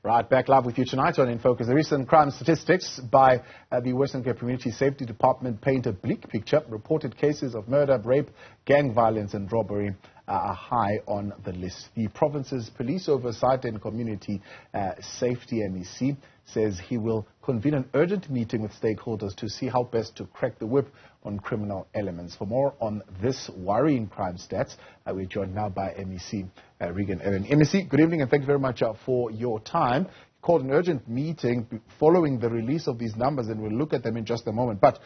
Right, back live with you tonight on In Focus. The recent crime statistics by the Western Cape Community Safety Department paint a bleak picture. Reported cases of murder, rape, gang violence and robbery are high on the list. The province's police oversight and community safety MEC says he will convene an urgent meeting with stakeholders to see how best to crack the whip on criminal elements. For more on this worrying crime stats, we're joined now by MEC Reagen Allen. MEC, good evening and thank you very much for your time. You called an urgent meeting following the release of these numbers, and we'll look at them in just a moment. But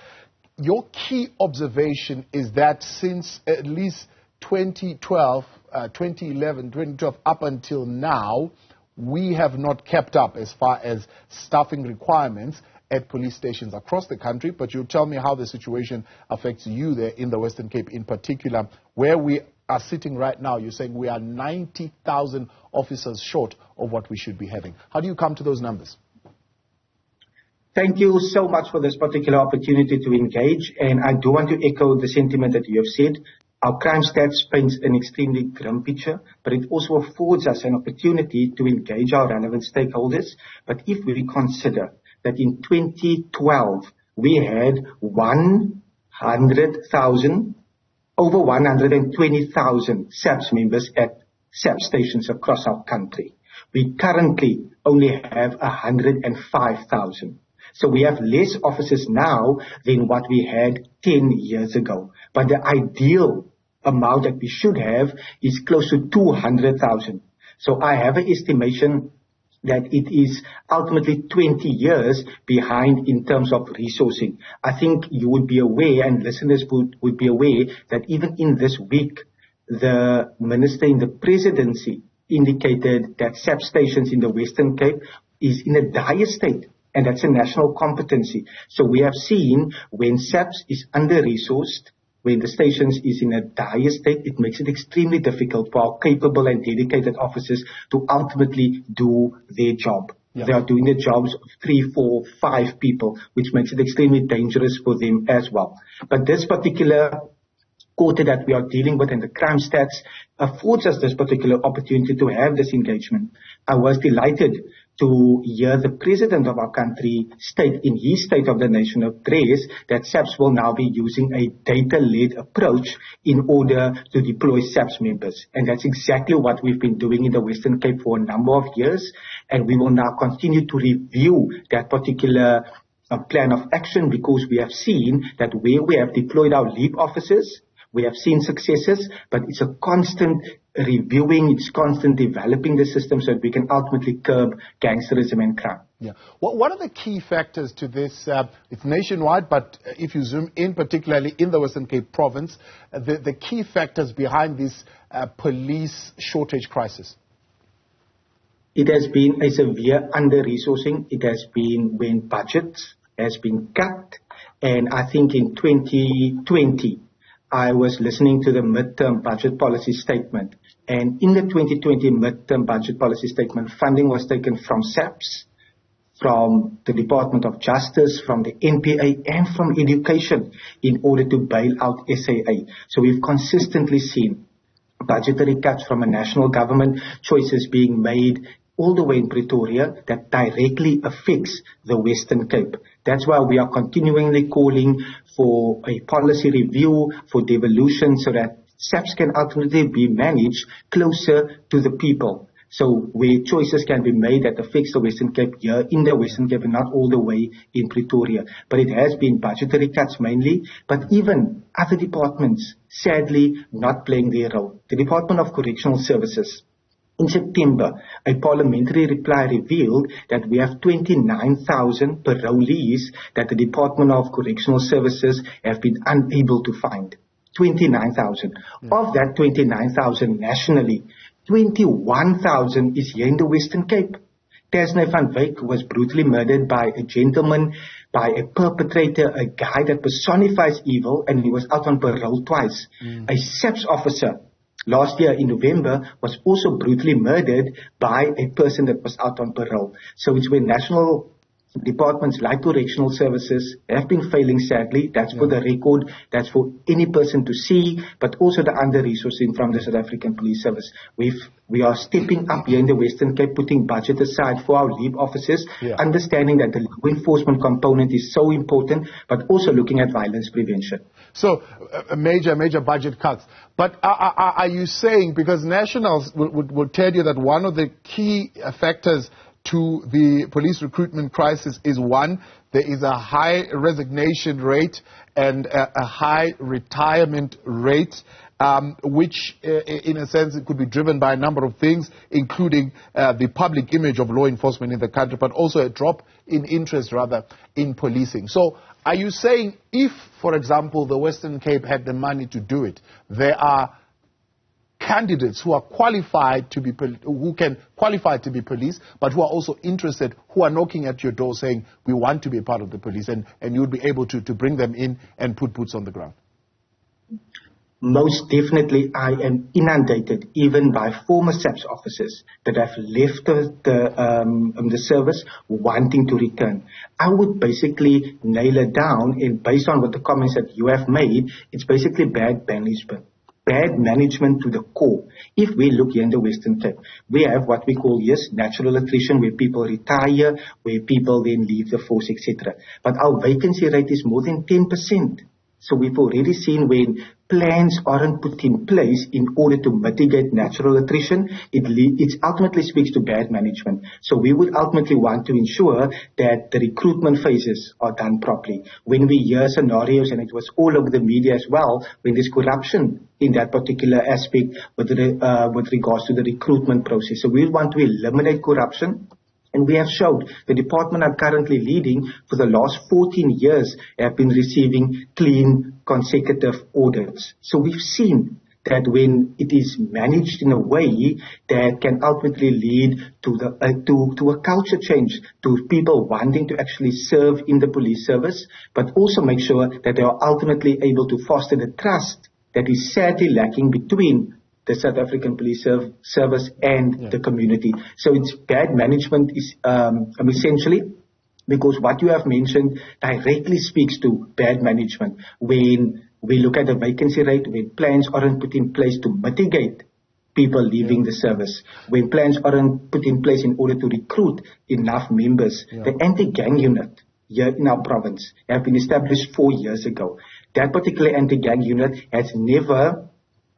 your key observation is that since at least 2012 up until now, we have not kept up as far as staffing requirements at police stations across the country. But you tell me how the situation affects you there in the Western Cape in particular, where we are sitting right now. You're saying we are 90,000 officers short of what we should be having. How do you come to those numbers? Thank you so much for this particular opportunity to engage. And I do want to echo the sentiment that you have said. Our crime stats paints an extremely grim picture, but it also affords us an opportunity to engage our relevant stakeholders. But if we consider that in 2012, we had over 120,000 SAPS members at SAPS stations across our country. We currently only have 105,000. So we have less officers now than what we had 10 years ago. But the ideal amount that we should have is close to 200,000. So I have an estimation that it is ultimately 20 years behind in terms of resourcing. I think you would be aware, and listeners would be aware, that even in this week, the minister in the presidency indicated that SAPS stations in the Western Cape is in a dire state. And that's a national competency. So we have seen when SAPS is under-resourced, when the stations is in a dire state, it makes it extremely difficult for our capable and dedicated officers to ultimately do their job. Yeah. They are doing the jobs of 3, 4, 5 people, which makes it extremely dangerous for them as well. But this particular quarter that we are dealing with and the crime stats affords us this particular opportunity to have this engagement. I was delighted to hear the president of our country state in his State of the Nation address that SAPS will now be using a data-led approach in order to deploy SAPS members. And that's exactly what we've been doing in the Western Cape for a number of years. And we will now continue to review that particular plan of action, because we have seen that where we have deployed our LEAP officers, we have seen successes, but it's a constant reviewing, it's constant developing the system so that we can ultimately curb gangsterism and crime. Yeah. What are the key factors to this? It's nationwide, but if you zoom in, particularly in the Western Cape province, the key factors behind this police shortage crisis? It has been a severe under-resourcing. It has been when budget has been cut. And I think in 2020, I was listening to the midterm budget policy statement, and in the 2020 midterm budget policy statement, funding was taken from SAPS, from the Department of Justice, from the NPA, and from education in order to bail out SAA. So we've consistently seen budgetary cuts from a national government, choices being made all the way in Pretoria that directly affects the Western Cape. That's why we are continually calling for a policy review, for devolution, so that SAPS can ultimately be managed closer to the people. So where choices can be made that affects the Western Cape here in the Western Cape and not all the way in Pretoria. But it has been budgetary cuts mainly, but even other departments, sadly, not playing their role. The Department of Correctional Services, in September, a parliamentary reply revealed that we have 29,000 parolees that the Department of Correctional Services have been unable to find. 29,000. Yeah. Of that 29,000 nationally, 21,000 is here in the Western Cape. Tasney van Wyk was brutally murdered by a gentleman, by a perpetrator, a guy that personifies evil, and he was out on parole twice. A SAPS officer last year in November was also brutally murdered by a person that was out on parole. So it's where national Departments like correctional services have been failing sadly. That's for the record. That's for any person to see, but also the under-resourcing from the South African Police Service. We are stepping up here in the Western Cape, putting budget aside for our leave officers, understanding that the law enforcement component is so important, but also looking at violence prevention. So, major budget cuts. But are you saying, because nationals would tell you that one of the key factors to the police recruitment crisis is, one, there is a high resignation rate and a high retirement rate, which in a sense it could be driven by a number of things, including the public image of law enforcement in the country, but also a drop in interest in policing. So are you saying if, for example, the Western Cape had the money to do it, there are candidates who are qualified to be who can qualify to be police, but who are also interested, who are knocking at your door saying we want to be a part of the police, and you would be able to bring them in and put boots on the ground? Most definitely, I am inundated even by former SAPS officers that have left the service wanting to return. I would basically nail it down, and based on what the comments that you have made, it's basically bad management. Bad management to the core. If we look here in the Western Cape, we have what we call, natural attrition, where people retire, where people then leave the force, etc. But our vacancy rate is more than 10%. So we've already seen when plans aren't put in place in order to mitigate natural attrition, it ultimately speaks to bad management. So we would ultimately want to ensure that the recruitment phases are done properly. When we hear scenarios, and it was all over the media as well, when there's corruption in that particular aspect with regards to the recruitment process. So we want to eliminate corruption. And we have showed the department I'm currently leading for the last 14 years have been receiving clean consecutive audits. So we've seen that when it is managed in a way that can ultimately lead to a culture change, to people wanting to actually serve in the police service, but also make sure that they are ultimately able to foster the trust that is sadly lacking between the South African Police Service and the community. So it's bad management is essentially, because what you have mentioned directly speaks to bad management. When we look at the vacancy rate, when plans aren't put in place to mitigate people leaving the service, when plans aren't put in place in order to recruit enough members, the anti-gang unit here in our province have been established 4 years ago. That particular anti-gang unit has never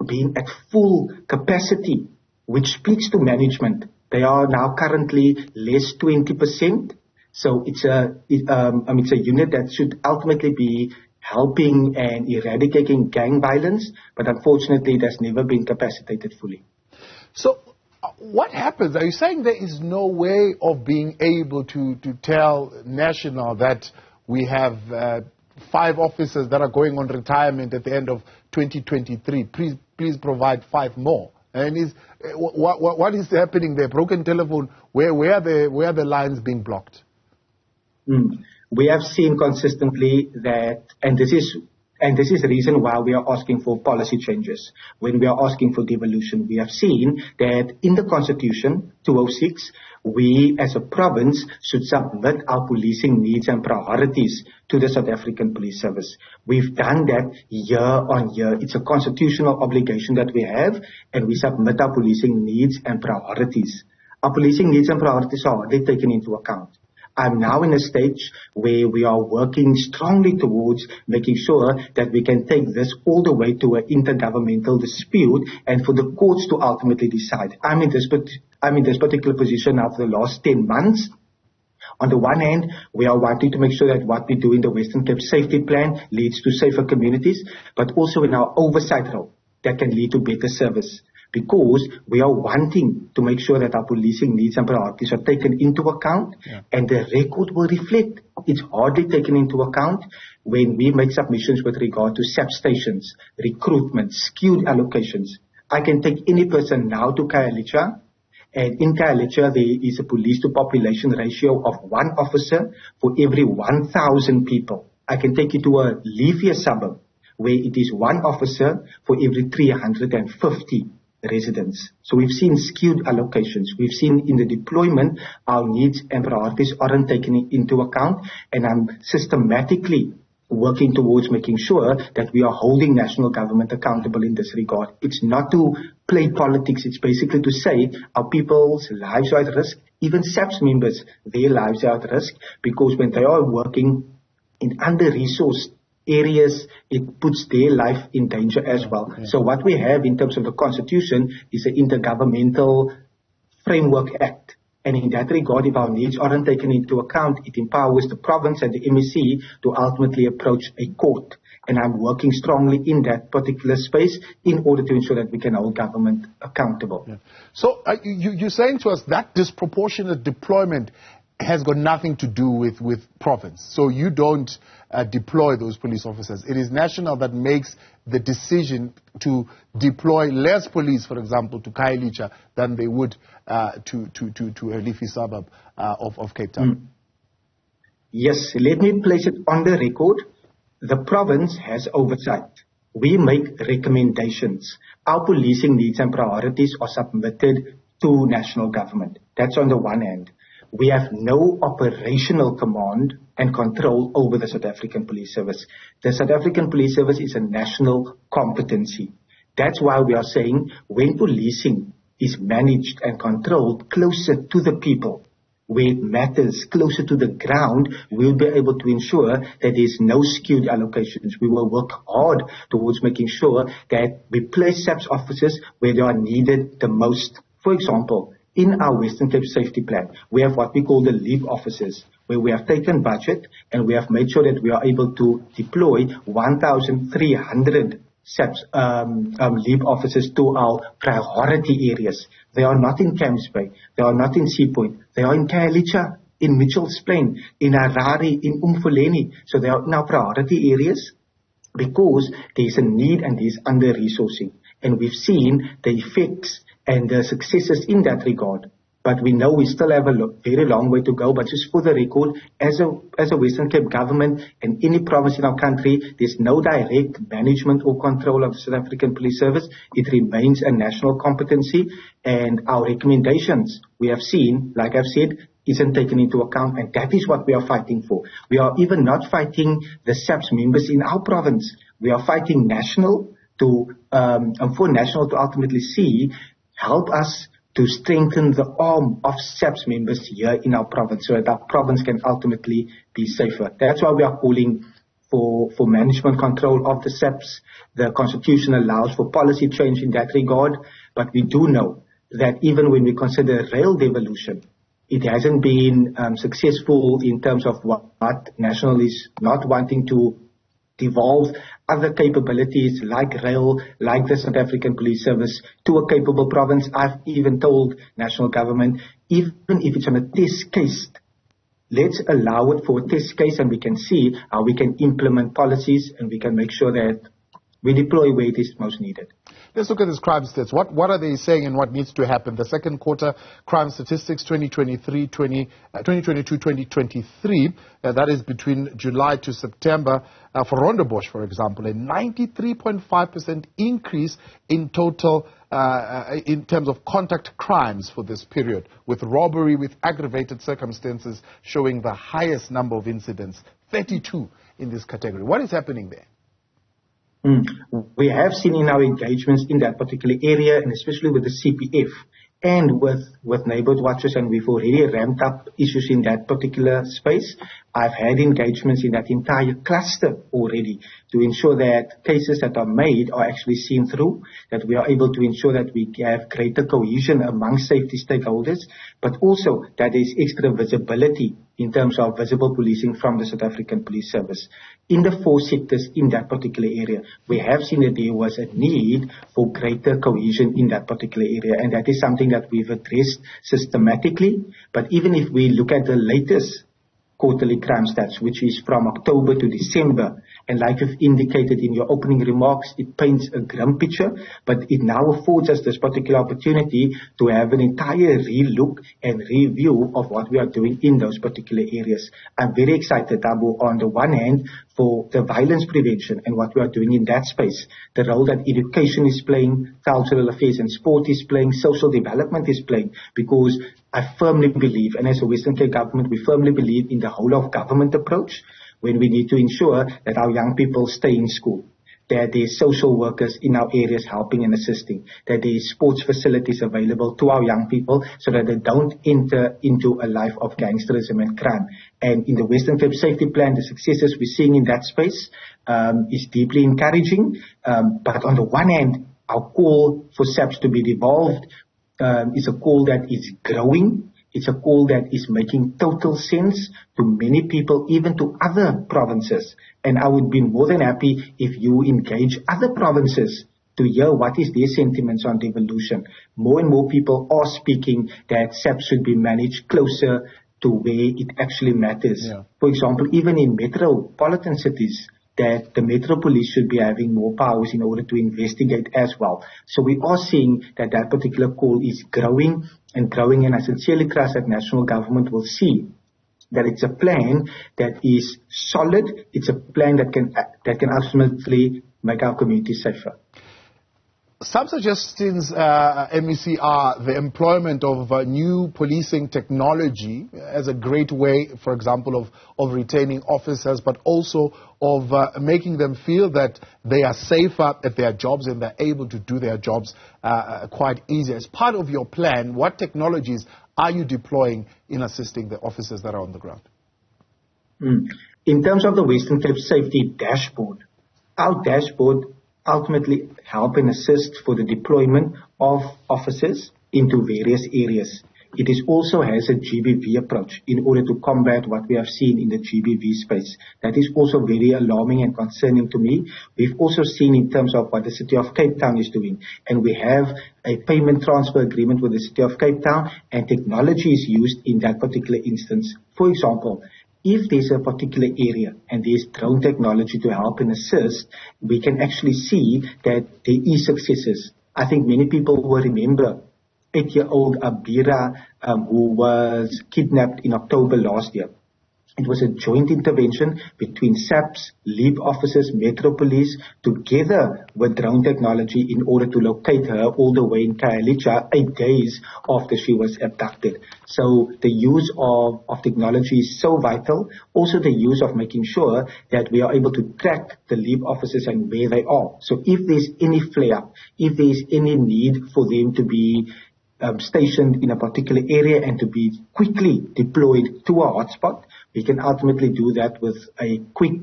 been at full capacity, which speaks to management. They are now currently less 20%. So it's a unit that should ultimately be helping and eradicating gang violence, but unfortunately it has never been capacitated fully. So what happens? Are you saying there is no way of being able to tell National that we have 5 officers that are going on retirement at the end of 2023? Please provide 5 more. And what is happening there? Broken telephone. Where are the lines being blocked? We have seen consistently that, and this is the reason why we are asking for policy changes. When we are asking for devolution, we have seen that in the Constitution 206, we as a province should submit our policing needs and priorities to the South African Police Service. We've done that year on year. It's a constitutional obligation that we have, and we submit our policing needs and priorities. Our policing needs and priorities are already taken into account. I'm now in a stage where we are working strongly towards making sure that we can take this all the way to an intergovernmental dispute and for the courts to ultimately decide. I'm in this particular position now for the last 10 months. On the one hand, we are wanting to make sure that what we do in the Western Cape Safety Plan leads to safer communities, but also in our oversight role that can lead to better service. Because we are wanting to make sure that our policing needs and priorities are taken into account, and the record will reflect. It's hardly taken into account when we make submissions with regard to SAP stations, recruitment, skilled allocations. I can take any person now to Khayelitsha, and in Khayelitsha there is a police to population ratio of 1 officer for every 1,000 people. I can take you to a leafier suburb where it is 1 officer for every 350 residents. So we've seen skewed allocations. We've seen in the deployment, our needs and priorities aren't taken into account, and I'm systematically working towards making sure that we are holding national government accountable in this regard. It's not to play politics. It's basically to say our people's lives are at risk. Even SAPS members, their lives are at risk, because when they are working in under-resourced areas, it puts their life in danger as well. Yeah. So what we have in terms of the Constitution is an Intergovernmental Framework Act. And in that regard, if our needs aren't taken into account, it empowers the province and the MEC to ultimately approach a court. And I'm working strongly in that particular space in order to ensure that we can hold government accountable. Yeah. So you're saying to us that disproportionate deployment has got nothing to do with province. So you don't deploy those police officers. It is national that makes the decision to deploy less police, for example, to Khayelitsha than they would to a leafy suburb of Cape Town. Yes, let me place it on the record. The province has oversight. We make recommendations. Our policing needs and priorities are submitted to national government. That's on the one hand. We have no operational command and control over the South African Police Service. The South African Police Service is a national competency. That's why we are saying when policing is managed and controlled closer to the people, where it matters, closer to the ground, we'll be able to ensure that there's no skewed allocations. We will work hard towards making sure that we place SAPS officers where they are needed the most. For example, in our Western Cape Safety Plan, we have what we call the leap officers, where we have taken budget and we have made sure that we are able to deploy 1,300 SAPS leap officers to our priority areas. They are not in Camps Bay, they are not in Sea Point, they are in Khayelitsha, in Mitchell's Plain, in Harare, in Umfuleni. So they are in our priority areas because there's a need and there's under-resourcing. And we've seen the effects and the successes in that regard. But we know we still have a very long way to go. But just for the record, as a Western Cape government and any province in our country, there's no direct management or control of the South African Police Service. It remains a national competency. And our recommendations, we have seen, like I've said, isn't taken into account. And that is what we are fighting for. We are even not fighting the SAPS members in our province. We are fighting national for national to ultimately help us to strengthen the arm of SAPS members here in our province so that our province can ultimately be safer. That's why we are calling for management control of the SAPS. The Constitution allows for policy change in that regard, but we do know that even when we consider rail devolution, it hasn't been successful in terms of what National is not wanting to devolve other capabilities like rail, like the South African Police Service to a capable province. I've even told national government, even if it's on a test case, let's allow it for a test case and we can see how we can implement policies and we can make sure that we deploy where it is most needed. Let's look at this crime stats. What are they saying and what needs to happen? The second quarter crime statistics 2022-2023, that is between July to September, for Rondebosch, for example, a 93.5% increase in total in terms of contact crimes for this period, with robbery with aggravated circumstances showing the highest number of incidents, 32 in this category. What is happening there? We have seen in our engagements in that particular area, and especially with the CPF and with neighborhood watches, and we've already ramped up issues in that particular space. I've had engagements in that entire cluster already to ensure that cases that are made are actually seen through, that we are able to ensure that we have greater cohesion among safety stakeholders, but also that there is extra visibility in terms of visible policing from the South African Police Service. In the four sectors in that particular area, we have seen that there was a need for greater cohesion in that particular area, and that is something that we've addressed systematically. But even if we look at the latest quarterly crime stats, which is from October to December. And like you've indicated in your opening remarks, it paints a grim picture, but it now affords us this particular opportunity to have an entire relook and review of what we are doing in those particular areas. I'm very excited, Abu, on the one hand, for the violence prevention and what we are doing in that space, the role that education is playing, cultural affairs and sport is playing, social development is playing, because I firmly believe, and as a Western Cape government, we firmly believe in the whole of government approach when we need to ensure that our young people stay in school, that there are social workers in our areas helping and assisting, that there is sports facilities available to our young people so that they don't enter into a life of gangsterism and crime. And in the Western Cape Safety Plan, the successes we're seeing in that space is deeply encouraging. But on the one hand, our call for SAPS to be devolved is a call that is growing. It's a call that is making total sense to many people, even to other provinces. And I would be more than happy if you engage other provinces to hear what is their sentiments on devolution. More and more people are speaking that SAPS should be managed closer to where it actually matters. Yeah. For example, even in metropolitan cities, that the Metro Police should be having more powers in order to investigate as well. So we are seeing that that particular call is growing and growing, and I sincerely trust that national government will see that it's a plan that is solid, it's a plan that can ultimately make our community safer. Some suggestions, MEC, are the employment of new policing technology as a great way, for example, of retaining officers, but also of making them feel that they are safer at their jobs and they're able to do their jobs quite easy. As part of your plan, what technologies are you deploying in assisting the officers that are on the ground? In terms of the Western Cape Safety Dashboard, our dashboard ultimately help and assist for the deployment of officers into various areas. It is also has a GBV approach in order to combat what we have seen in the GBV space. That is also very alarming and concerning to me. We've also seen in terms of what the City of Cape Town is doing, and we have a payment transfer agreement with the City of Cape Town, and technology is used in that particular instance. For example, if there's a particular area and there's drone technology to help and assist, we can actually see that there is successes. I think many people will remember 8-year-old Abira who was kidnapped in October last year. It was a joint intervention between SAPS, LEAP officers, Metro Police, together with drone technology in order to locate her all the way in Khayelitsha 8 days after she was abducted. So the use of technology is so vital. Also the use of making sure that we are able to track the LEAP officers and where they are. So if there's any flare-up, if there's any need for them to be stationed in a particular area and to be quickly deployed to a hotspot, we can ultimately do that with a quick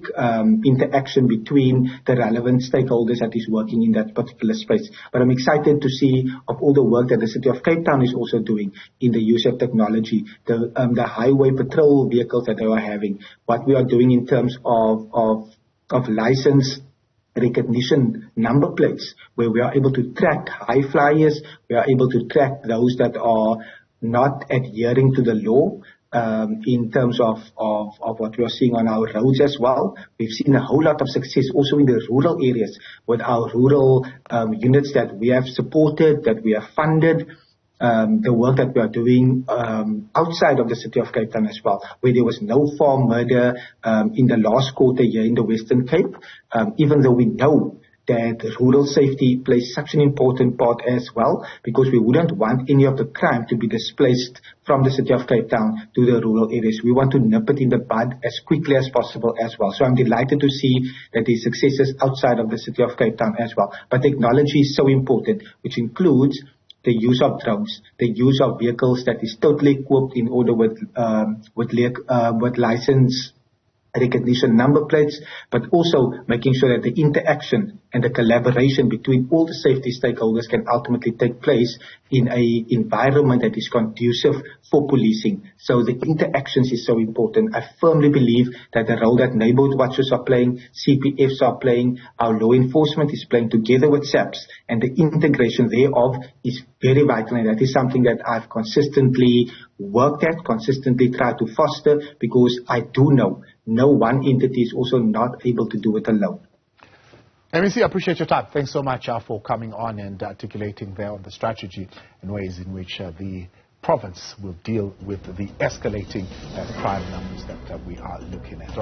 interaction between the relevant stakeholders that is working in that particular space. But I'm excited to see of all the work that the City of Cape Town is also doing in the use of technology, the highway patrol vehicles that they are having, what we are doing in terms of license recognition number plates, where we are able to track high flyers, we are able to track those that are not adhering to the law, in terms of what we are seeing on our roads as well. We've seen a whole lot of success also in the rural areas with our rural units that we have supported, that we have funded. The work that we are doing outside of the City of Cape Town as well, where there was no farm murder in the last quarter here in the Western Cape, even though we know that rural safety plays such an important part as well, because we wouldn't want any of the crime to be displaced from the City of Cape Town to the rural areas. We want to nip it in the bud as quickly as possible as well. So I'm delighted to see that there are successes outside of the City of Cape Town as well. But technology is so important, which includes the use of drones, the use of vehicles that is totally equipped in order with license recognition number plates, but also making sure that the interaction and the collaboration between all the safety stakeholders can ultimately take place in an environment that is conducive for policing. So the interactions is so important. I firmly believe that the role that neighborhood watchers are playing, CPFs are playing, our law enforcement is playing together with SAPS, and the integration thereof is very vital, and that is something that I've consistently worked at, consistently tried to foster, because I do know no one entity is also not able to do it alone. MEC, I appreciate your time. Thanks so much for coming on and articulating there on the strategy and ways in which the province will deal with the escalating crime numbers that we are looking at.